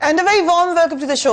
And a very warm welcome to the show.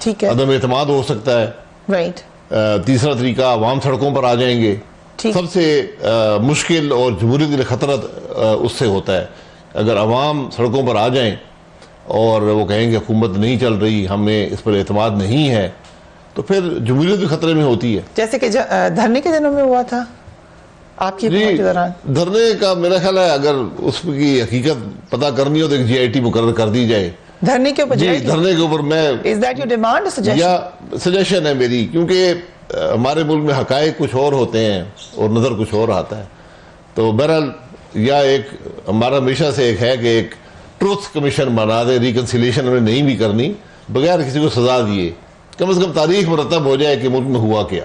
ٹھیک ہے. عدم اعتماد ہو سکتا ہے. رائٹ. تیسرا طریقہ عوام سڑکوں پر آ جائیں گے. سب سے مشکل اور جمہوریت کے لیے خطرہ اس سے ہوتا ہے اگر عوام سڑکوں پر آ جائیں اور وہ کہیں کہ حکومت نہیں چل رہی, ہمیں اس پر اعتماد نہیں ہے, تو پھر جمہوریت بھی خطرے میں ہوتی ہے. جیسے کہ دھرنے کے دنوں میں ہوا تھا آپ کی حکومت کے دوران. دھرنے کا میرا خیال ہے اگر اس کی حقیقت پتہ کرنی ہو تو ایک GIT مقرر کر دی جائے دھرنے کے اوپر. دھرنے کے اوپر میں Is that your demand or suggestion? یا سجیشن ہے میری, کیونکہ ہمارے ملک میں حقائق کچھ اور ہوتے ہیں اور نظر کچھ اور آتا ہے. تو بہرحال یا ایک ہمارا ہمیشہ سے ایک ہے کہ ایک ٹروتھ کمیشن بنا دے, ریکنسیلیشن ہمیں نہیں بھی کرنی بغیر کسی کو سزا دیے, کم از کم تاریخ مرتب ہو جائے کہ ملک میں ہوا کیا.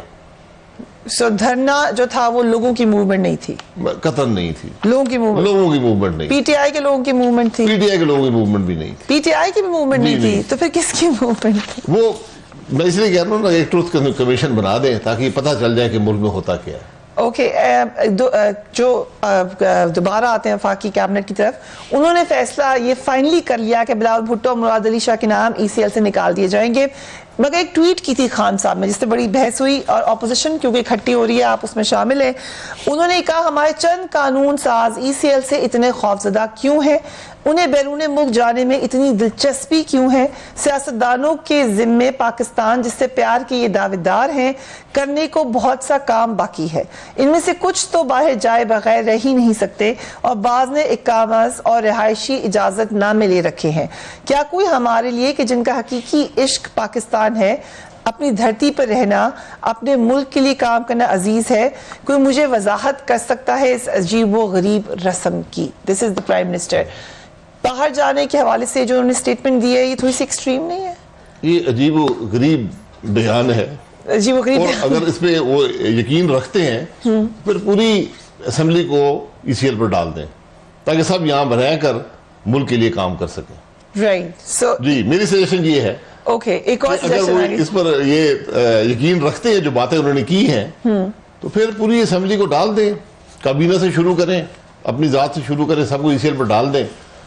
سو دھرنا جو تھا وہ لوگوں کی موومنٹ نہیں تھی, قطن نہیں تھی, لوگوں کی موومنٹ نہیں, PTI کے لوگوں کی موومنٹ تھی, PTI کے لوگوں کی موومنٹ بھی نہیں تھی, PTI کی بھی موومنٹ نہیں تھی, تو پھر کس کی موومنٹ تھی؟ وہ میں اس لیے کہہ رہا ہوں نا ایک ٹروتھ کمیشن بنا دیں تاکہ پتہ چل جائے کہ ملک میں ہوتا کیا ہے. اوکے. جو دوبارہ آتے ہیں وفاقی کیبنٹ کی طرف, انہوں نے فیصلہ یہ فائنلی کر لیا کہ بلاول بھٹو, مراد علی شاہ کے نام ECL سے نکال دیے جائیں گے, مگر ایک ٹویٹ کی تھی خان صاحب نے جس سے بڑی بحث ہوئی, اور اپوزیشن کیونکہ اکٹھی ہو رہی ہے آپ اس میں شامل ہیں. انہوں نے کہا ہمارے چند قانون ساز ECL سے اتنے خوفزدہ کیوں ہیں, انہیں بیرون ملک جانے میں اتنی دلچسپی کیوں ہے, سیاستدانوں کے ذمے پاکستان جس سے پیار کے یہ دعویدار ہیں, کرنے کو بہت سا کام باقی ہے, ان میں سے کچھ تو باہر جائے بغیر رہ ہی نہیں سکتے, اور بعض نے اقامت اور رہائشی اجازت نامے لے رکھے ہیں. کیا کوئی ہمارے لیے کہ جن کا حقیقی عشق پاکستان ہے, اپنی دھرتی پر رہنا, اپنے ملک کے لیے کام کرنا عزیز ہے, کوئی مجھے وضاحت کر سکتا ہے اس عجیب و غریب رسم کی؟ دس از دا پرائم منسٹر. باہر جانے کے حوالے سے جو انہوں نے سٹیٹمنٹ دی ہے یہ تھوڑی سی ایکسٹریم نہیں ہے؟ یہ عجیب و غریب بیان ہے, عجیب و غریب. اور اگر اس پہ وہ یقین رکھتے ہیں پھر پوری اسمبلی کو ECL پر ڈال دیں تاکہ سب یہاں رہ کر ملک کے لیے کام کر سکیں. رائٹ. سو جی میری سجیشن یہ ہے اوکے, ایک اور اگر وہ اس پر یہ یقین رکھتے ہیں جو باتیں انہوں نے کی ہیں تو پھر پوری اسمبلی کو ڈال دیں, کابینہ سے شروع کریں, اپنی ذات سے شروع کریں, سب کو ECL پر ڈال دیں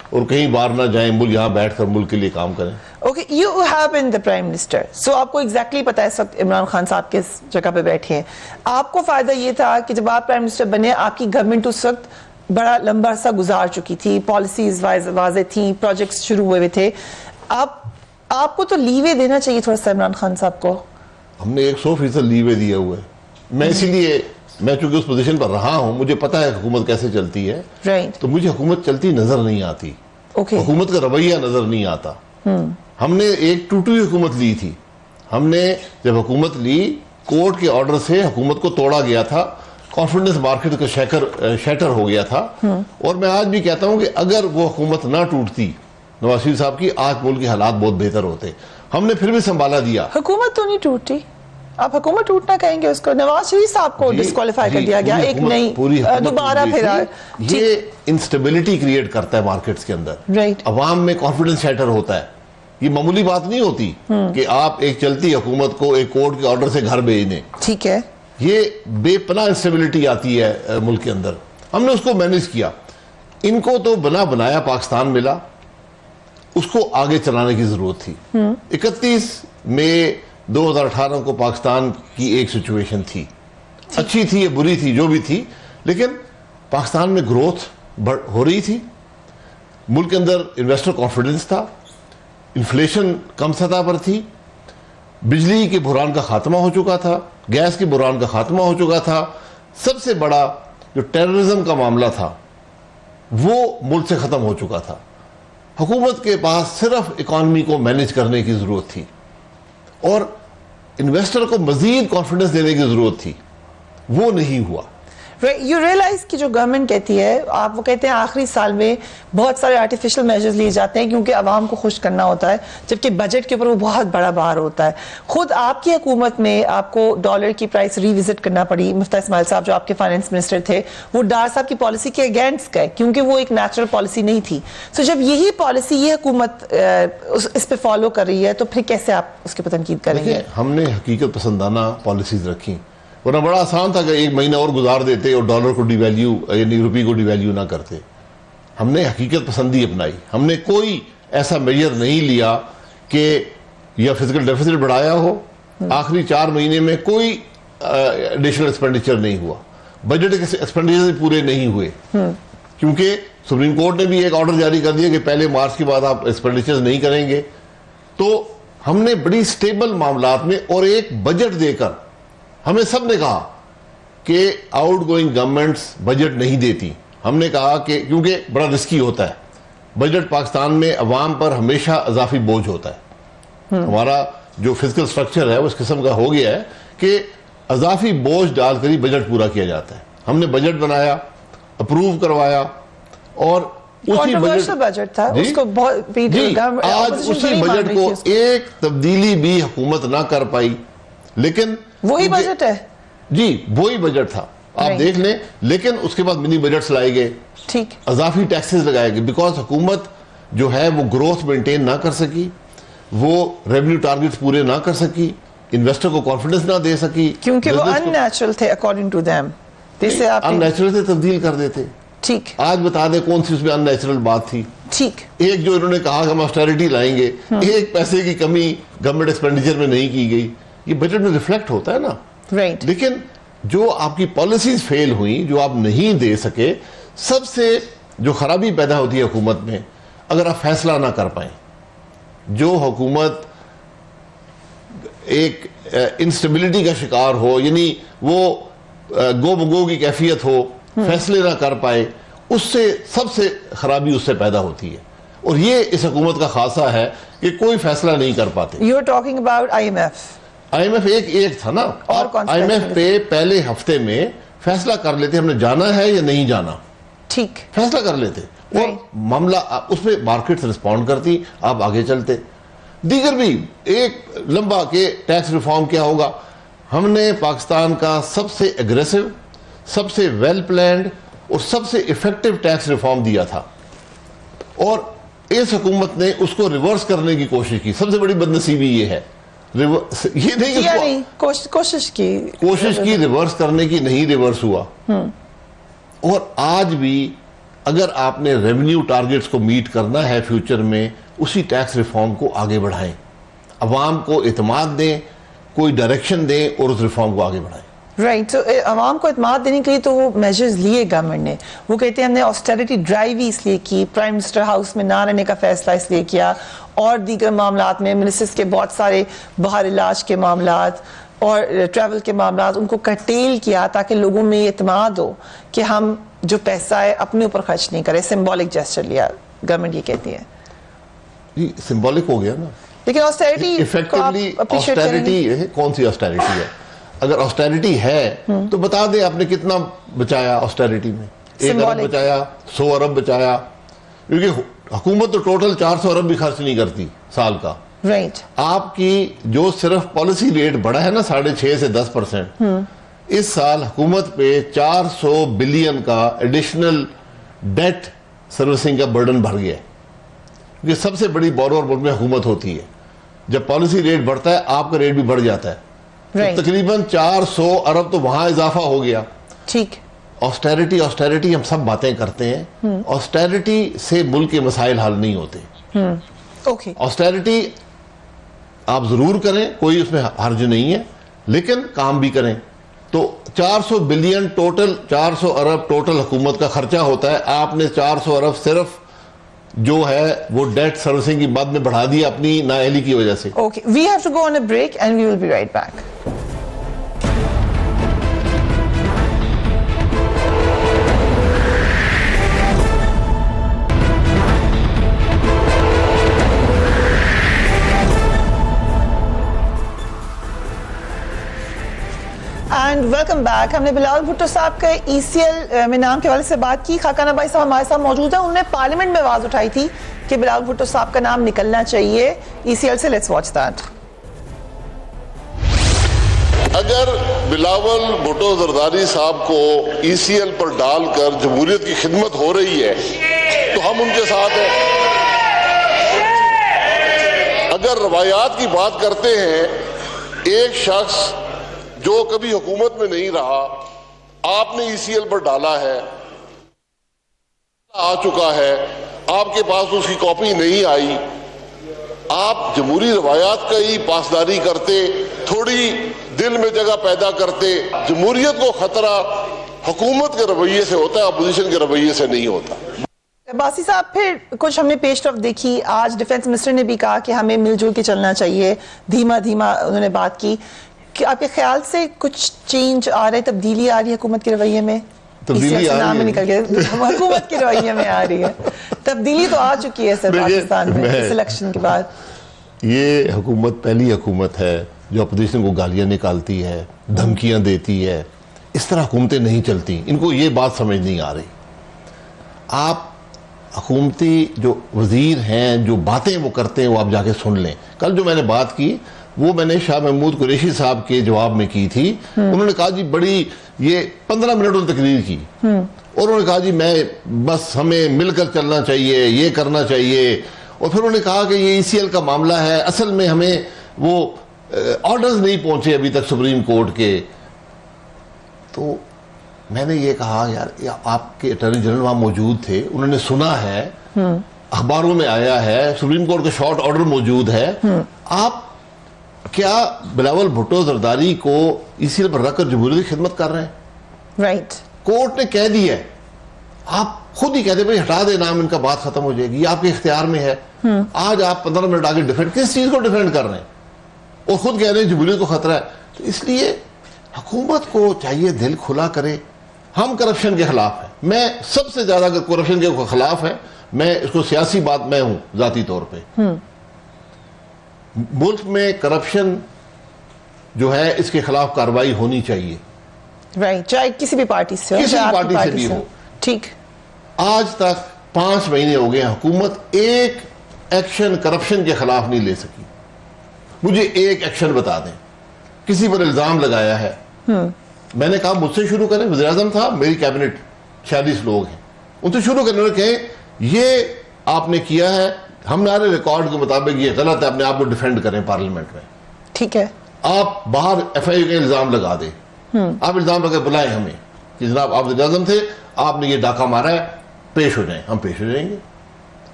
اور کہیں باہر نہ جائیں, ملک یہاں بیٹھ کر ملک کے لیے کام کریں. Okay, you have been the prime minister, so آپ کو ایگزیکٹلی پتا ہے اس وقت عمران خان صاحب کس جگہ پہ بیٹھے ہیں. آپ کو فائدہ یہ تھا کہ جب آپ پرائم منسٹر بنے آپ کی گورنمنٹ اس وقت بڑا لمبا عرصہ گزار چکی تھی, پالیسیز واضح تھیں, پروجیکٹس شروع ہوئے تھے, آپ کو تو لیوے دینا چاہیے تھوڑا سا عمران خان صاحب کو. ہم نے 100% لیوے دیا ہوا ہے. میں اسی لیے میں چونکہ اس پوزیشن پر رہا ہوں, مجھے پتا ہے حکومت کیسے چلتی ہے, تو مجھے حکومت چلتی نظر نہیں آتی, حکومت کا رویہ نظر نہیں آتا. ہم نے ایک ٹوٹی ہوئی حکومت لی تھی, ہم نے جب حکومت لی کورٹ کے آرڈر سے حکومت کو توڑا گیا تھا, کانفیڈنس مارکیٹ کا شیٹر ہو گیا تھا, اور میں آج بھی کہتا ہوں کہ اگر وہ حکومت نہ ٹوٹتی نواز شریف صاحب کی, آج ملک کے حالات بہت بہتر ہوتے. ہم نے پھر بھی سنبھالا دیا. حکومت تو نہیں ٹوٹی, آپ حکومت ٹوٹنا کہیں گے اس کو, نواز شریف صاحب کو ڈسکوالیفائی کر دیا گیا, ایک نئی دوبارہ پھر یہ انسٹیبلٹی کریٹ کرتا ہے مارکیٹس کے اندر, عوام میں کانفیڈنس شیٹر ہوتا ہے. یہ معمولی بات نہیں ہوتی کہ آپ ایک چلتی حکومت کو ایک کورٹ کے آرڈر سے گھر بھیج دیں, ٹھیک ہے, یہ بے پناہ انسٹیبلٹی آتی ہے ملک کے اندر. ہم نے اس کو مینیج کیا. ان کو تو بنا بنایا پاکستان ملا, اس کو آگے چلانے کی ضرورت تھی. 31 مئی 2018 کو پاکستان کی ایک سچویشن تھی, اچھی تھی یا بری تھی جو بھی تھی, لیکن پاکستان میں گروتھ ہو رہی تھی, ملک کے اندر انویسٹر کانفیڈنس تھا, انفلیشن کم سطح پر تھی, بجلی کے بحران کا خاتمہ ہو چکا تھا, گیس کے بحران کا خاتمہ ہو چکا تھا, سب سے بڑا جو ٹیررزم کا معاملہ تھا وہ ملک سے ختم ہو چکا تھا. حکومت کے پاس صرف اکانومی کو مینیج کرنے کی ضرورت تھی اور انویسٹر کو مزید کانفیڈنس دینے کی ضرورت تھی, وہ نہیں ہوا. یو ریئلائز کہ جو گورنمنٹ کہتی ہے, آپ وہ کہتے ہیں آخری سال میں بہت سارے آرٹیفیشل میجرز لیے جاتے ہیں کیونکہ عوام کو خوش کرنا ہوتا ہے, جبکہ بجٹ کے اوپر وہ بہت بڑا بار ہوتا ہے. خود آپ کی حکومت میں آپ کو ڈالر کی پرائس ری وزٹ کرنا پڑی. مفتاح اسماعیل صاحب جو آپ کے فائنانس منسٹر تھے وہ ڈار صاحب کی پالیسی کے اگینسٹ گئے کیونکہ وہ ایک نیچرل پالیسی نہیں تھی. سو جب یہی پالیسی یہ حکومت اس پہ فالو کر رہی ہے تو پھر کیسے آپ اس کے پر تنقید کریں گے؟ ہم نے حقیقت پسندانہ پالیسیز رکھی, ورنہ بڑا آسان تھا کہ ایک مہینہ اور گزار دیتے اور ڈالر کو ڈی ویلیو یعنی روپی کو ڈی ویلیو نہ کرتے. ہم نے حقیقت پسندی اپنائی. ہم نے کوئی ایسا میجر نہیں لیا کہ یا فزیکل ڈیفیسٹ بڑھایا ہو. آخری 4 مہینے میں کوئی ایڈیشنل ایکسپینڈیچر نہیں ہوا, بجٹ کے ایکسپینڈیچر پورے نہیں ہوئے, کیونکہ سپریم کورٹ نے بھی ایک آرڈر جاری کر دیا کہ پہلے مارچ کے بعد آپ ایکسپینڈیچر نہیں کریں گے. تو ہم نے بڑی سٹیبل معاملات میں اور ایک بجٹ دے کر, ہمیں سب نے کہا کہ آؤٹ گوئنگ گورنمنٹس بجٹ نہیں دیتی. ہم نے کہا کہ کیونکہ بڑا رسکی ہوتا ہے بجٹ, پاکستان میں عوام پر ہمیشہ اضافی بوجھ ہوتا ہے. ہمارا جو فزیکل سٹرکچر ہے اس قسم کا ہو گیا ہے کہ اضافی بوجھ ڈال کر ہی بجٹ پورا کیا جاتا ہے. ہم نے بجٹ بنایا, اپروو کروایا, اور اسی بجٹ تھا, اس کو آج اسی بجٹ کو ایک تبدیلی بھی حکومت نہ کر پائی. لیکن وہی بجٹ ہے جی, وہی بجٹ تھا, آپ دیکھ لیں. لیکن اس کے بعد منی بجٹس لائے گئے, ٹھیک, اضافی ٹیکسز لگائے گئے, بیکاز حکومت جو ہے وہ گروتھ مینٹین نہ کر سکی, وہ ریونیو ٹارگٹس پورے نہ کر سکی, انویسٹر کو کانفیڈنس نہ دے سکی, کیونکہ وہ ان نیچرل تھے according to them. Unnatural سے تبدیل کر دیتے. ٹھیک, آج بتا دیں کون سی اس میں ان نیچرل بات تھی. ٹھیک, ایک جو انہوں نے کہا کہ ہم آسٹیرٹی لائیں گے, ایک پیسے کی کمی گورنمنٹ ایکسپینڈیچر میں نہیں کی گئی, یہ بجٹ میں ریفلیکٹ ہوتا ہے نا. رائٹ, لیکن جو آپ کی پالیسیز فیل ہوئیں, جو آپ نہیں دے سکے, سب سے جو خرابی پیدا ہوتی ہے حکومت میں اگر آپ فیصلہ نہ کر پائیں. جو حکومت ایک انسٹیبلٹی کا شکار ہو, یعنی وہ گو بگو کی کیفیت ہو, فیصلے نہ کر پائے, اس سے سب سے خرابی اس سے پیدا ہوتی ہے. اور یہ اس حکومت کا خاصہ ہے کہ کوئی فیصلہ نہیں کر پاتے. You are talking about I M F. ایک تھا نا, آئی ایم ایف پہ پہلے ہفتے میں فیصلہ کر لیتے ہم نے جانا ہے یا نہیں جانا, ٹھیک, فیصلہ کر لیتے, اور معاملہ اس میں مارکیٹ رسپونڈ کرتی, آپ آگے چلتے. دیگر بھی ایک لمبا کہ ٹیکس ریفارم کیا ہوگا. ہم نے پاکستان کا سب سے اگریسو, سب سے ویل پلانڈ اور سب سے افیکٹو ٹیکس ریفارم دیا تھا, اور اس حکومت نے اس کو ریورس کرنے کی کوشش کی. سب سے بڑی بدنصیبی یہ ہے, یہ نہیں کوشش کی ریورس کرنے کی, نہیں ریورس ہوا. اور آج بھی اگر آپ نے ریونیو ٹارگٹس کو میٹ کرنا ہے فیوچر میں, اسی ٹیکس ریفارم کو آگے بڑھائیں, عوام کو اعتماد دیں, کوئی ڈائریکشن دیں اور اس ریفارم کو آگے بڑھائیں. رائٹ, تو عوام کو اعتماد دینے کے لیے تو وہ میجرز لیے گورنمنٹ نے. وہ کہتے ہیں ہم نے آسٹیرٹی ڈرائیو ہی اس لیے کی, پرائم منسٹر ہاؤس میں نہ رہنے کا فیصلہ اس لیے کیا, اور دیگر معاملات میں منسٹرز کے بہت سارے باہر علاج کے معاملات اور ٹریول کے معاملات ان کو کرٹیل کیا تاکہ لوگوں میں اعتماد ہو کہ ہم جو پیسہ ہے اپنے اوپر خرچ نہیں کرے. سمبولک جیسچر لیا گورنمنٹ, یہ کہتی ہے. جی سمبولک ہو گیا نا, لیکن آسٹیرٹی ایفیکٹولی آسٹیرٹی کون سی آسٹیرٹی ہے؟ اگر آسٹیرٹی ہے تو بتا دیں آپ نے کتنا بچایا آسٹیرٹی میں. 1 ارب بچایا, 100 ارب بچایا, کیونکہ حکومت تو ٹوٹل 400 ارب بھی خرچ نہیں کرتی سال کا. رائٹ, آپ کی جو صرف پالیسی ریٹ بڑھا ہے نا 6.5 سے 10%, اس سال حکومت پہ 400 بلین کا ایڈیشنل ڈیٹ سروسنگ کا برڈن بڑھ گیا ہے, کیونکہ سب سے بڑی بورور ملک میں حکومت ہوتی ہے. جب پالیسی ریٹ بڑھتا ہے آپ کا ریٹ بھی بڑھ جاتا ہے. تقریباً 400 ارب تو وہاں اضافہ ہو گیا. ٹھیک, آسٹیرٹی ہم سب باتیں کرتے ہیں, آسٹیرٹی سے ملک کے مسائل حل نہیں ہوتے. آسٹیرٹی آپ ضرور کریں, کوئی اس میں حرج نہیں ہے, لیکن کام بھی کریں. تو 400 بلین ٹوٹل, 400 ارب ٹوٹل حکومت کا خرچہ ہوتا ہے. آپ نے 400 ارب صرف جو ہے وہ ڈیٹ سروسنگ کی بعد میں بڑھا دیا اپنی نااہلی کی وجہ سے. Okay, we have to go on a break and we will be right back. And welcome back. ہم نے بلاول بھٹو صاحب کے ای سی ایل میں نام کے حوالے سے بات کی. خاقان بھائی صاحب ہمارے ساتھ موجود ہیں. انہوں نے پارلیمنٹ میں آواز اٹھائی تھی کہ بلاول بھٹو صاحب کا نام نکلنا چاہیے ای سی ایل سے. Let's watch that. اگر بلاول بھٹو زرداری صاحب کو ای سی ایل پر ڈال کر جمہوریت کی خدمت ہو رہی ہے تو ہم ان کے ساتھ ہیں. اگر روایات کی بات کرتے ہیں, ایک شخص جو کبھی حکومت میں نہیں رہا, آپ نے ای سی ایل پر ڈالا ہے, آ چکا ہے, آپ کے پاس اس کی کاپی نہیں آئی, آپ جمہوری روایات کا ہی پاسداری کرتے, تھوڑی دل میں جگہ پیدا کرتے. جمہوریت کو خطرہ حکومت کے رویے سے ہوتا ہے, اپوزیشن کے رویے سے نہیں ہوتا. عباسی صاحب, پھر کچھ ہم نے پیش رفت دیکھی. آج ڈیفنس منسٹر نے بھی کہا کہ ہمیں مل جل کے چلنا چاہیے, دھیما دھیما انہوں نے بات کی. کہ آپ کے خیال سے کچھ چینج آ رہا ہے, تبدیلی آ رہی ہے حکومت کے رویے میں؟ تبدیلی آ رہی ہے, نکل کے حکومت کے رویے میں آ رہی ہے. تبدیلی تو آ چکی ہے سر پاکستان میں اس الیکشن کے بعد. یہ حکومت پہلی حکومت ہے جو اپوزیشن کو گالیاں نکالتی ہے, دھمکیاں دیتی ہے. اس طرح حکومتیں نہیں چلتی. ان کو یہ بات سمجھ نہیں آ رہی. آپ حکومتی جو وزیر ہیں, جو باتیں وہ کرتے ہیں, وہ آپ جا کے سن لیں. کل جو میں نے بات کی وہ میں نے شاہ محمود قریشی صاحب کے جواب میں کی تھی. انہوں نے کہا جی بڑی, یہ 15 منٹ انہوں نے تقریر کی, اور انہوں نے کہا جی میں بس ہمیں مل کر چلنا چاہیے, یہ کرنا چاہیے. اور پھر انہوں نے کہا کہ یہ ECL کا معاملہ ہے, اصل میں ہمیں وہ آرڈرز نہیں پہنچے ابھی تک سپریم کورٹ کے. تو میں نے یہ کہا یار آپ کے اٹارنی جنرل وہاں موجود تھے, انہوں نے سنا ہے, اخباروں میں آیا ہے, سپریم کورٹ کا شارٹ آرڈر موجود ہے. آپ کیا بلاول بھٹو زرداری کو ECL پر رکھ کر جمہوریت کی خدمت کر رہے ہیں؟ رائٹ, کورٹ نے کہہ دی ہے, آپ خود ہی کہتے بھائی ہٹا دے نام, ان کا بات ختم ہو جائے گی, یہ آپ کے اختیار میں ہے. آج آپ 15 منٹ آگے ڈیفینڈ, کس چیز کو ڈیفینڈ کر رہے ہیں, اور خود کہہ رہے ہیں جمہوریت کو خطرہ ہے. تو اس لیے حکومت کو چاہیے دل کھلا کرے. ہم کرپشن کے خلاف ہیں, میں سب سے زیادہ اگر کرپشن کے خلاف ہے, میں اس کو سیاسی بات میں ہوں ذاتی طور پہ. ملک میں کرپشن جو ہے اس کے خلاف کارروائی ہونی چاہیے, رائٹ, چاہے کسی بھی پارٹی سے ہو, کسی بھی پارٹی سے بھی ہو. ٹھیک. آج تک 5 مہینے ہو گئے حکومت ایک ایکشن کرپشن کے خلاف نہیں لے سکی. مجھے ایک ایکشن بتا دیں. کسی پر الزام لگایا ہے, میں نے کہا مجھ سے شروع کریں. وزیر اعظم صاحب, میری کیبنٹ 46 لوگ ہیں, ان سے شروع کرنے اور کہیں یہ آپ نے کیا ہے, ہمارے ریکارڈ کے مطابق یہ غلط ہے, اپنے آپ کو ڈیفینڈ کریں پارلیمنٹ میں. ٹھیک ہے. آپ باہر FIU کا الزام لگا دیں, آپ الزام لگا بلائیں ہمیں کہ جناب آپ وزیر اعظم تھے, آپ نے یہ ڈاکہ مارا ہے, پیش ہو جائیں. ہم پیش ہو جائیں گے.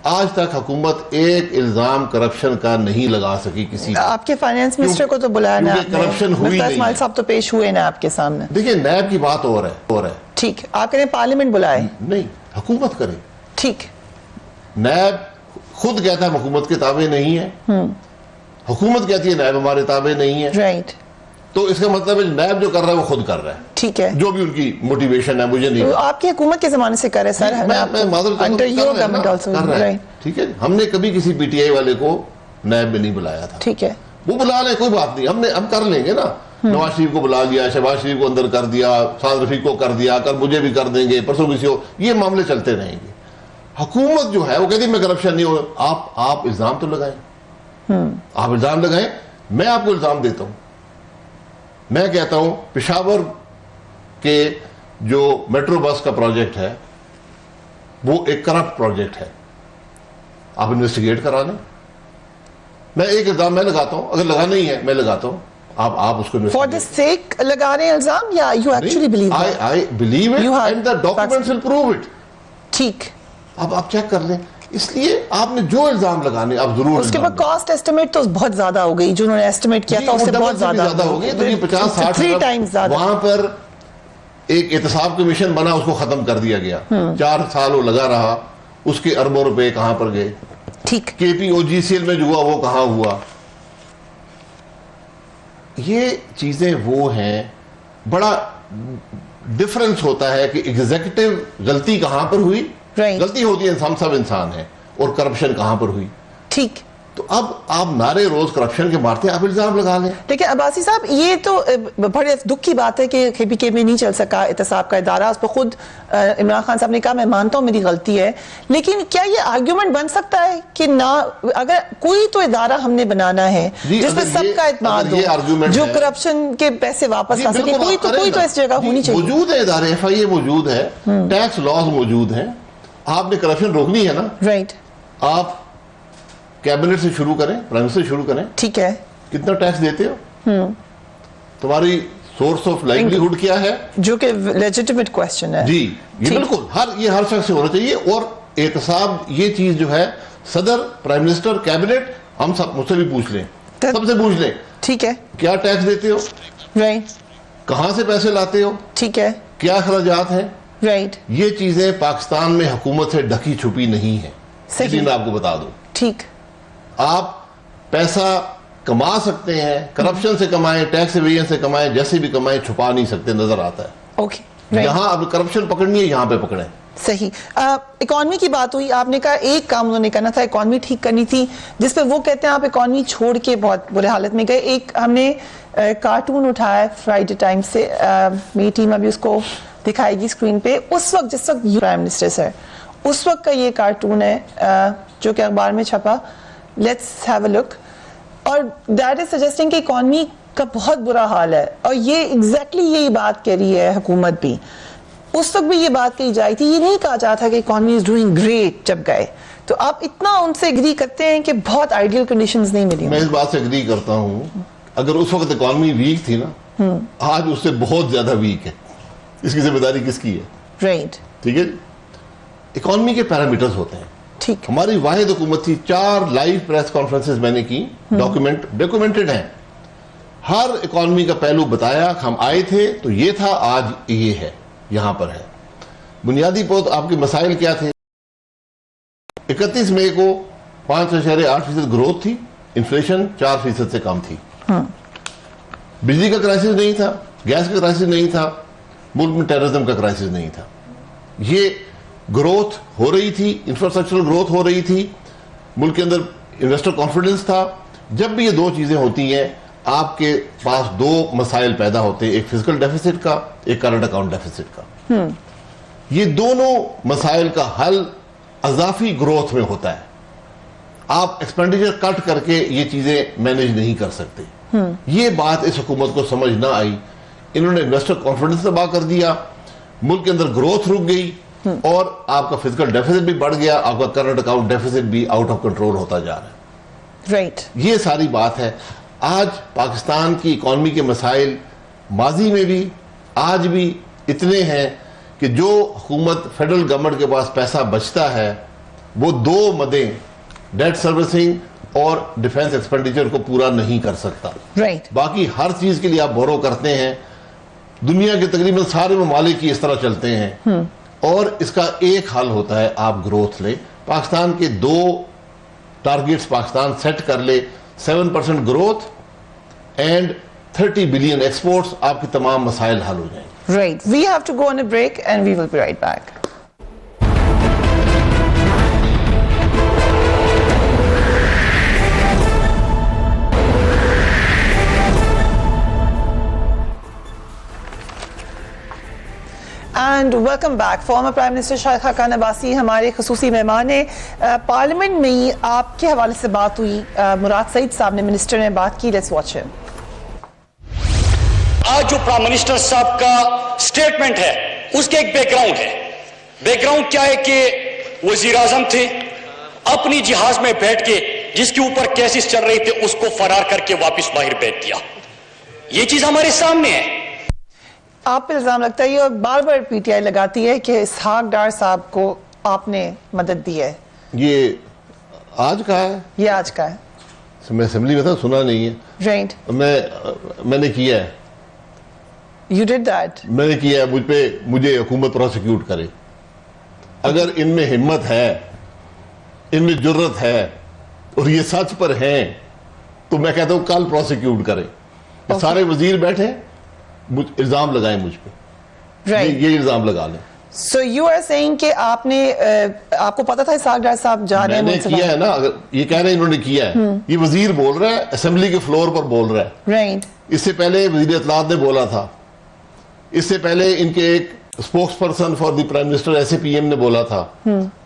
آج تک حکومت ایک الزام کرپشن کا نہیں لگا سکی کسی. آپ کے فائنانس منسٹر کو تو بلایا نا, کرپشن ہوئی نہیں. اسماعیل صاحب تو پیش ہوئے نا آپ کے سامنے. دیکھیں نیب کی بات اور ہے. ٹھیک, آپ کہتے ہیں پارلیمنٹ بلائے, نہیں حکومت کرے. ٹھیک. نیب خود کہتا ہے حکومت کے تابع نہیں ہے, حکومت کہتی ہے نیب ہمارے تابع نہیں ہے. رائٹ. تو اس کا مطلب ہے نیب جو کر رہا ہے وہ خود کر رہا ہے. ٹھیک ہے. جو بھی ان کی موٹیویشن ہے مجھے نہیں. آپ کی حکومت کے زمانے سے کرے سر, ٹھیک ہے. ہم نے کبھی کسی PTI والے کو نیب میں نہیں بلایا تھا. ٹھیک ہے. وہ بلا لیں, کوئی بات نہیں, ہم کر لیں گے نا. نواز شریف کو بلا لیا, شہباز شریف کو اندر کر دیا, سعد رفیق کو کر دیا, کل مجھے بھی کر دیں گے, پرسوں کسی کو, یہ معاملے چلتے رہیں گے. حکومت جو ہے وہ کہتی ہے میں کرپشن نہیں ہوں. آپ الزام تو لگائیں, آپ الزام لگائیں. میں آپ کو الزام دیتا ہوں, میں کہتا ہوں پشاور کے جو میٹرو بس کا پروجیکٹ ہے وہ ایک کرپٹ پروجیکٹ ہے, آپ انویسٹیگیٹ کرا لیں. میں ایک الزام میں لگاتا ہوں, اگر لگانا ہی ہے میں لگاتا ہوں, آپ اس کو فار دا سیک لگا رہے ہیں الزام, یا you actually believe? I believe it and the documents will prove it. ٹھیک. اب آپ چیک کر لیں. اس لیے آپ نے جو الزام لگانے آپ ضرور, اس کے بعد کاسٹ ایسٹیمیٹ تو بہت زیادہ ہو گئی, جو انہوں نے ایسٹیمیٹ کیا تھا اس سے بہت زیادہ ہو گئی. تو یہ 50-60 ٹائمز زیادہ. وہاں پر ایک احتساب کمیشن بنا, اس کو ختم کر دیا گیا. 4 سال وہ لگا رہا, اس کے اربوں روپے کہاں پر گئے. ٹھیک. KPOGCL میں جو ہوا وہ کہاں ہوا. یہ چیزیں وہ ہیں, بڑا ڈفرنس ہوتا ہے کہ ایگزیکٹو غلطی کہاں پر ہوئی, غلطی ہوتی ہے, ہم سب انسان ہیں, اور کرپشن کہاں پر ہوئی. ٹھیک. تو اب آپ نعرے روز کرپشن کے مارتے ہیں, آپ الزام لگا لیں. لیکن عباسی صاحب یہ تو بڑے دکھ کی بات ہے کہ KPK میں نہیں چل سکا احتساب کا ادارہ. اس پہ خود عمران خان صاحب نے کہا میں مانتا ہوں میری غلطی ہے, لیکن کیا یہ آرگیومنٹ بن سکتا ہے کہ نہ, اگر کوئی تو ادارہ ہم نے بنانا ہے جس پہ سب کا اعتماد ہو, جو کرپشن کے پیسے واپس آ سکے, کوئی تو اس جگہ ہونی چاہیے. موجود ہے ادارے, FIA موجود ہے, ٹیکس لاز موجود ہیں. آپ نے کرپشن روکنی ہے نا, رائٹ, آپ کیبنٹ سے شروع کریں, پرائم منسٹر سے شروع کریں. ٹھیک ہے. کتنا ٹیکس دیتے ہو, تمہاری سورس آف لائیولیہڈ کیا ہے, جو کہ لیجیٹیمیٹ کوسچن ہے. جی یہ بالکل ہر شخص سے ہونا چاہیے. اور احتساب یہ چیز جو ہے صدر, پرائم منسٹر, کیبنٹ ہم سب مجھ سے بھی پوچھ لیں, تو- سب سے پوچھ لیں, ٹھیک ہے, کیا ٹیکس دیتے ہو, رائٹ, کہاں سے پیسے لاتے ہو, ٹھیک ہے, کیا اخراجات ہیں. رائٹ, یہ چیزیں پاکستان میں حکومت سے ڈھکی چھپی نہیں ہیں. صحیح. یہ میں آپ کو بتا دوں, ٹھیک, آپ پیسہ کما سکتے ہیں, کرپشن سے کمائیں, ٹیکس ایویژن سے کمائیں, جیسے بھی کمائیں, چھپا نہیں سکتے, نظر آتا ہے. اوکے, رائٹ, یہاں اب کرپشن پکڑنی ہے, یہاں پہ پکڑیں. صحیح. اکانومی کی بات ہوئی, آپ نے کہا ایک کام انہوں نے کرنا تھا, اکانومی ٹھیک کرنی تھی, جس پہ وہ کہتے ہیں آپ اکانومی چھوڑ کے بہت برے حالت میں گئے. ایک ہم نے کارٹون اٹھایا فرائیڈے ٹائم سے, میری ٹیم ابھی اس کو دکھائے گی اسکرین پہ. اس وقت جس وقت پرائم منسٹر سر, اس وقت کا یہ کارٹون ہے جو کہ اخبار میں چھپا. لیٹس ہیو اے لک. اور دیٹ از سجیسٹنگ کہ اکانومی کا بہت برا حال ہے, اور یہ ایگزیکٹلی یہی بات کہہ رہی ہے حکومت بھی. اس وقت بھی یہ بات کہی جائی تھی, یہ نہیں کہا جاتا تھا کہ اکانومی از ڈوئنگ گریٹ جب گئے. تو آپ اتنا ان سے اگری کرتے ہیں کہ بہت آئیڈیل کنڈیشنز نہیں ملی. میں اس بات سے اگری کرتا ہوں, اگر اس وقت اکانومی ویک تھی نا, آج اس سے بہت زیادہ ویک ہے. اس کی ذمہ داری کس کی ہے؟ رائٹ, ٹھیک ہے. اکانومی کے پیرامیٹرز ہوتے ہیں. ٹھیک, ہماری واحد حکومت تھی, 4 لائیو پریس کانفرنسز میں نے کی, ڈاکومنٹڈ ہیں, ہر اکانومی کا پہلو بتایا. ہم آئے تھے تو یہ تھا, آج یہ ہے, یہاں پر ہے. بنیادی آپ کے مسائل کیا تھے؟ 31 مئی کو 5.8% گروتھ تھی, انفلیشن 4% سے کم تھی. بجلی کا کرائسس نہیں تھا, گیس کا کرائسس نہیں تھا, ملک میں ٹیررزم کا کرائسس نہیں تھا. یہ گروتھ ہو رہی تھی, انفراسٹرکچرل گروتھ ہو رہی تھی, ملک کے اندر انویسٹر کانفیڈنس تھا. جب بھی یہ دو چیزیں ہوتی ہیں, آپ کے پاس 2 مسائل پیدا ہوتے ہیں, ایک فزیکل ڈیفیسٹ کا, ایک کرنٹ اکاؤنٹ ڈیفیسٹ کا. یہ دونوں مسائل کا حل اضافی گروتھ میں ہوتا ہے. آپ ایکسپینڈیچر کٹ کر کے یہ چیزیں مینیج نہیں کر سکتے. یہ بات اس حکومت کو سمجھ نہ آئی. انہوں نے انویسٹر کانفیڈنس تباہ کر دیا, ملک کے اندر گروتھ رک گئی, اور آپ کا فزیکل ڈیفیسٹ بھی بڑھ گیا, آپ کا کرنٹ اکاؤنٹ ڈیفیسٹ بھی آؤٹ آف کنٹرول ہوتا جا رہا ہے. رائٹ, یہ ساری بات ہے. آج پاکستان کی اکانومی کے مسائل ماضی میں بھی آج بھی اتنے ہیں کہ جو حکومت فیڈرل گورنمنٹ کے پاس پیسہ بچتا ہے, وہ 2 مدیں ڈیٹ سروسنگ اور ڈیفنس ایکسپینڈیچر کو پورا نہیں کر سکتا. رائٹ, باقی ہر چیز کے لیے آپ بورو کرتے ہیں. دنیا کے تقریباً سارے ممالک کی اس طرح چلتے ہیں, اور اس کا ایک حل ہوتا ہے, آپ گروتھ لیں. پاکستان کے 2 ٹارگیٹس پاکستان سیٹ کر لے, 7% گروتھ اینڈ 30 بلین ایکسپورٹس, آپ کے تمام مسائل حل ہو جائیں گے. right. We have to go on a break and we will be right back. And welcome back. Former prime minister Shahid Khaqan Abbasi ہمارے خصوصی مہمان ہیں. پارلیمنٹ میں ہی آپ کے حوالے سے بات ہوئی, مراد سعید صاحب نے, منسٹر نے بات کی. لیٹس واچ ہم. آج جو پرائم منسٹر صاحب کا سٹیٹمنٹ ہے, اس کے ایک بیک گراؤنڈ ہے. بیک گراؤنڈ کیا ہے کہ وزیر اعظم تھے, اپنی جہاز میں بیٹھ کے جس کے اوپر کیسز چل رہے تھے اس کو فرار کر کے واپس باہر بھیج دیا. یہ چیز ہمارے سامنے ہے. آپ پہ الزام لگتا ہے, اور بار بار پی ٹی آئی لگاتی ہے کہ اسحاق ڈار صاحب کو آپ نے مدد دی ہے. یہ آج کا ہے, یہ آج کا ہے. میں اسمبلی میں تھا, سنا نہیں ہے. رائٹ, میں نے کیا ہے, یو ڈیڈ دیٹ. میں نے کیا ہے. مجھے حکومت پروسیکیوٹ کرے. اگر ان میں ہمت ہے, ان میں جرت ہے, اور یہ سچ پر ہیں, تو میں کہتا ہوں کل پروسیکیوٹ کرے. سارے وزیر بیٹھے الزام لگائیں مجھ پہ, یہ الزام لگا لیں. سو یو آر سیئنگ کہ آپ نے, آپ کو پتا تھا اسحاق ڈار صاحب جا رہے ہیں. میں نے کیا ہے نا, اگر یہ کہہ رہے ہیں انہوں نے کیا ہے, یہ وزیر بول رہا ہے, اسمبلی کے فلور پر بول رہا ہے. رائٹ, اس سے پہلے وزیر اطلاعات نے بولا تھا, اس سے پہلے ان کے ایک spokesperson for the prime minister S A P M نے بولا تھا.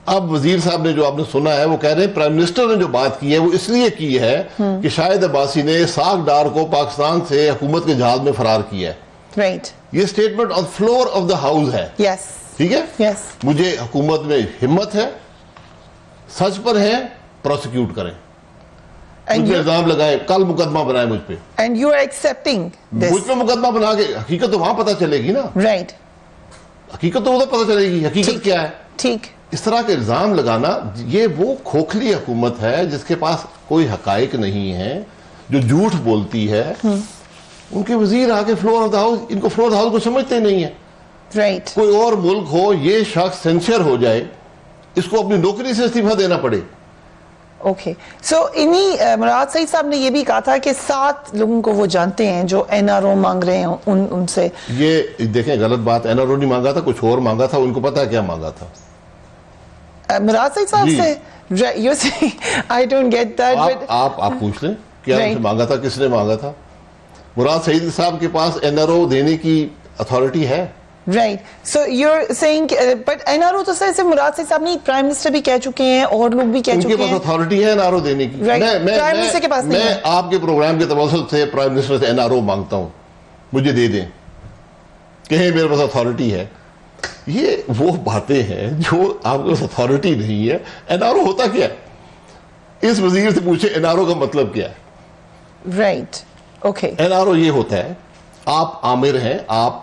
اب وزیر صاحب نے جو آپ نے سنا ہے, وہ کہہ رہے ہیں پرائم منسٹر نے جو بات کی ہے وہ اس لیے کی ہے کہ شاہد عباسی نے اسحاق ڈار کو پاکستان سے حکومت کے جہاز میں فرار کیا ہے. رائٹ, یہ statement on floor of the house ہے. یس, ٹھیک ہے. یس, مجھے حکومت میں ہمت ہے, سچ پر ہے, پروسیکیوٹ کریں, مجھ پہ الزام لگائیں, کل مقدمہ بنائیں مجھ پہ. And you are accepting this. مجھ پہ مقدمہ بنا کے, حقیقت تو وہاں پتہ چلے گی نا. رائٹ, حقیقت تو ادھر پتہ چلے گی, حقیقت کیا ہے. ٹھیک. اس طرح کے الزام لگانا یہ وہ کھوکھلی حکومت ہے جس کے پاس کوئی حقائق نہیں ہے, جو جھوٹ بولتی ہے. ان کے وزیر آگے فلور آف دا ہاؤس, ان کو فلور آف دا ہاؤس کو سمجھتے نہیں ہیں. رائٹ. کوئی اور ملک ہو, یہ شخص سینسر ہو جائے, اس کو اپنی نوکری سے استعفیٰ دینا پڑے. اوکے, سو انہی مراد سعید صاحب نے یہ بھی کہا تھا کہ 7 لوگوں کو وہ جانتے ہیں جو این آر او مانگ رہے ہیں ان سے. یہ دیکھیں غلط بات, این آر او نہیں مانگا تھا, کچھ اور مانگا تھا. ان کو پتا ہے کیا مانگا تھا مراد سعید صاحب سے. You're saying I don't get that, but آپ پوچھ لیں کیا ان سے مانگا تھا, کس نے مانگا تھا. مراد سعید صاحب کے پاس این آر او دینے کی اتھارٹی ہے. Right. So you're saying, but NRO تو سر مراد سعید صاحب نہیں, پرائم منسٹر بھی کہہ چکے ہیں اور لوگ بھی کہہ چکے ہیں. ان کے پاس اتھارٹی ہے این آر او دینے کی. پرائم منسٹر کے پاس نہیں ہے. میں آپ کے پروگرام کے توسط سے پرائم منسٹر سے این آر او مانگتا ہوں, مجھے دے دیں, کہیں میرے پاس اتھارٹی ہے. یہ وہ باتیں ہیں جو آپ کے پاس اتھارٹی نہیں ہے. این آر او ہوتا کیا ہے, اس وزیر سے پوچھے این آر او کا مطلب کیا ہے. Right. Okay. N R O یہ ہوتا ہے, آپ آمر ہیں, آپ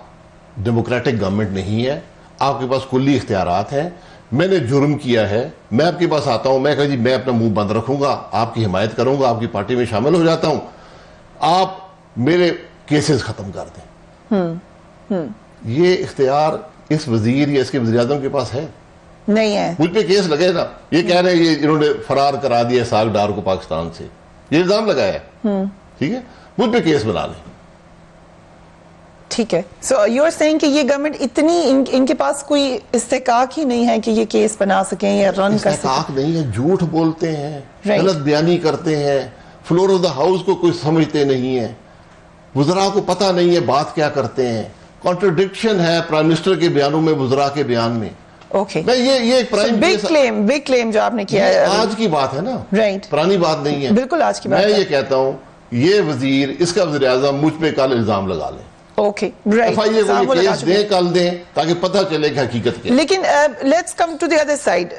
ڈیموکریٹک گورنمنٹ نہیں ہے, آپ کے پاس کلی اختیارات ہیں. میں نے جرم کیا ہے, میں آپ کے پاس آتا ہوں, میں کہا جی میں اپنا منہ بند رکھوں گا, آپ کی حمایت کروں گا, آپ کی پارٹی میں شامل ہو جاتا ہوں, آپ میرے کیسز ختم کر دیں. یہ اختیار اس وزیر یا اس کے وزیر اعظم کے پاس ہے نہیں ہے. مجھ پہ کیس لگے نا, یہ کہہ رہے ہیں یہ انہوں نے فرار کرا دیا اسحاق ڈار کو پاکستان سے, یہ الزام لگایا ہے, ٹھیک ہے, مجھ پہ کیس بنا لیں. ٹھیک ہے. سو یو آر سیئنگ کہ یہ گورنمنٹ اتنی ان کے پاس کوئی استحقاق ہی نہیں ہے کہ یہ کیس بنا سکیں یا رن کر سکیں. استحقاق نہیں ہے, جھوٹ بولتے ہیں, غلط بیانی کرتے ہیں, فلور آف دا ہاؤس کو کوئی سمجھتے نہیں ہے, وزراء کو پتہ نہیں ہے بات کیا کرتے ہیں, کانٹرڈکشن ہے پرائم منسٹر کے بیانوں میں, وزراء کے بیان میں. اوکے. یہ ایک پرائم بگ کلیم جو آپ نے کیا ہے, آج کی بات ہے نا, رائٹ, پرانی بات نہیں ہے, بالکل آج کی بات. میں یہ کہتا ہوں یہ وزیر, اس کا وزیر اعظم مجھ پہ کل الزام لگا لیں. اوکے, رائٹ, ایف آئی اے کو یہ کیس دیں, کل دیں, تاکہ پتہ چلے کہ حقیقت کیا. لیکن let's come to the other side.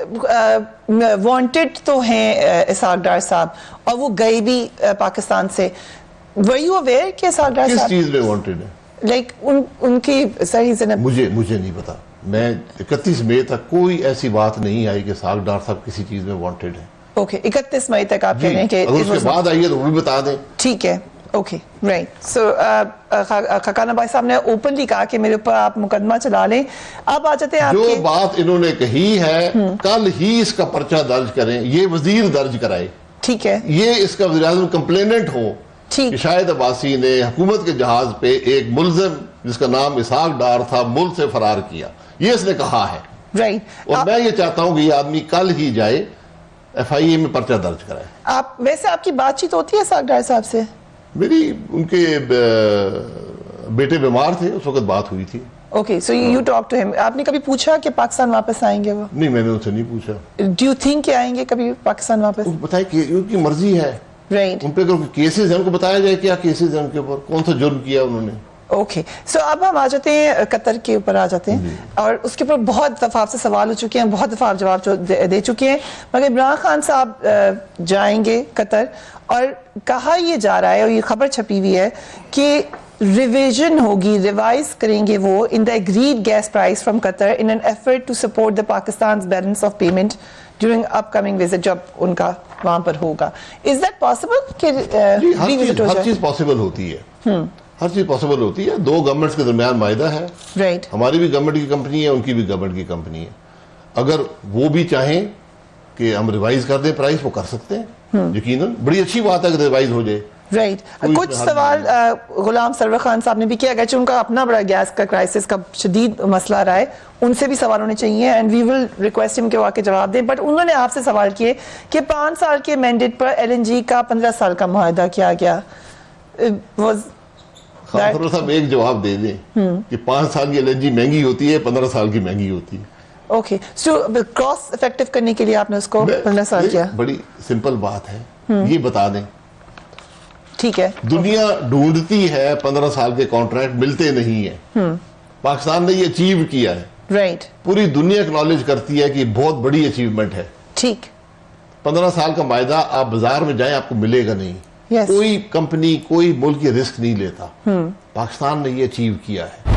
Wanted تو ہیں اسحاق ڈار صاحب, اور وہ گئے بھی پاکستان سے. were you aware کہ اسحاق ڈار کس صاحب چیز میں وانٹڈ ہے, لائک ان کی صحیح مجھے نہیں پتا. میں 31 مئی تک کوئی ایسی بات نہیں آئی کہ اسحاق ڈار صاحب کسی چیز میں وانٹڈ ہیں. اوکے, 31 مئی تک آپ کہہ رہے ہیں کہ اگر اس کے بعد آئیے تو وہ بھی بتا دیں. ٹھیک ہے. Okay, right. سو خاقانہ بھائی صاحب نے اوپنلی کہا کہ میرے اوپر آپ مقدمہ چلا لیں. اب آ جاتے ہیں آپ جو بات انہوں نے کہی ہے, کل ہی اس کا پرچہ درج کریں, یہ وزیر درج کرائے. ٹھیک ہے. یہ اس کا وزیر اعظم کمپلیننٹ ہو کہ شاہد عباسی نے حکومت کے جہاز پہ ایک ملزم جس کا نام اسحاق ڈار تھا ملک سے فرار کیا, یہ اس نے کہا ہے. رائٹ. اور میں یہ چاہتا ہوں کہ یہ آدمی کل ہی جائے ایف آئی اے میں پرچہ درج کرائے. آپ ویسے آپ کی بات چیت ہوتی ہے اسحاق ڈار صاحب سے؟ میری ان کے بیٹے بیمار تھے, اس وقت بات ہوئی تھی. Okay, so you talk to him. آپ نے کبھی پوچھا کہ پاکستان واپس آئیں گے وہ؟ نہیں, میں نے ان سے نہیں پوچھا. ڈو یو تھنک کہ آئیں گے کبھی پاکستان واپس؟ بتائیں کہ ان کی مرضی ہے. رائٹ. ان پہ اگر کیسز ہیں, ان کو بتایا جائے کیا کیسز ہیں ان کے اوپر, کون سا جرم کیا انہوں نے. اوکے, سو اب ہم آ جاتے ہیں قطر کے اوپر آ جاتے ہیں, اور اس کے اوپر بہت دفعہ آپ سے سوال ہو چکے ہیں, بہت دفعہ آپ جواب دے چکے ہیں, مگر عمران خان صاحب جائیں گے قطر, اور کہا یہ جا رہا ہے, اور یہ خبر چھپی ہوئی ہے کہ ریویژن ہوگی, ریوائز کریں گے وہ in the agreed gas prices from Qatar in an effort to support the Pakistan's balance of payment during upcoming visit, جب ان کا وہاں پر ہوگا. از دیٹ پاسبل کہ ہر چیز پاسبل ہوتی ہے, ہر چیز پاسبل ہوتی ہے. دو گورنمنٹس کے درمیان معاہدہ ہے. رائٹ. ہماری بھی گورنمنٹ کی کمپنی ہے, ان کی بھی گورنمنٹ کی کمپنی ہے. اگر وہ بھی چاہیں کہ ہم ریوائز کر دیں پرائز, وہ کر سکتے ہیں. یقیناً بڑی اچھی بات ہے کہ ریوائز ہو جائے. رائٹ. کچھ سوال غلام سرور خان صاحب نے بھی کیا, اگرچہ ان کا اپنا بڑا گیس کا کرائسس کا شدید مسئلہ رہا ہے, ان سے بھی سوال ہونے چاہیے, اینڈ وی ول ریکویسٹ ہم کہ وہ آ کے جواب دیں. بٹ انہوں نے آپ سے سوال کیے کہ 5 سال کے مینڈیٹ پر ایل این جی کا 15 سال کا معاہدہ کیا گیا. خان سرور صاحب ایک جواب دے دیں کہ 5 سال کی ایل این جی مہنگی ہوتی ہے, 15 سال کی مہنگی ہوتی ہے. اوکے, سو کراس افیکٹو کرنے کے لیے آپ نے اس کو 15 سال کیا. بڑی سمپل بات ہے, یہ بتا دیں. ٹھیک ہے. دنیا ڈھونڈتی ہے 15 سال کے کانٹریکٹ, ملتے نہیں ہیں. پاکستان نے یہ اچیو کیا ہے. رائٹ. پوری دنیا اکنالج کرتی ہے کہ یہ بہت بڑی اچیومنٹ ہے. ٹھیک. 15 سال کا معاہدہ آپ بازار میں جائیں آپ کو ملے گا نہیں. کوئی کمپنی, کوئی ملک یہ رسک نہیں لیتا. پاکستان نے یہ اچیو کیا ہے.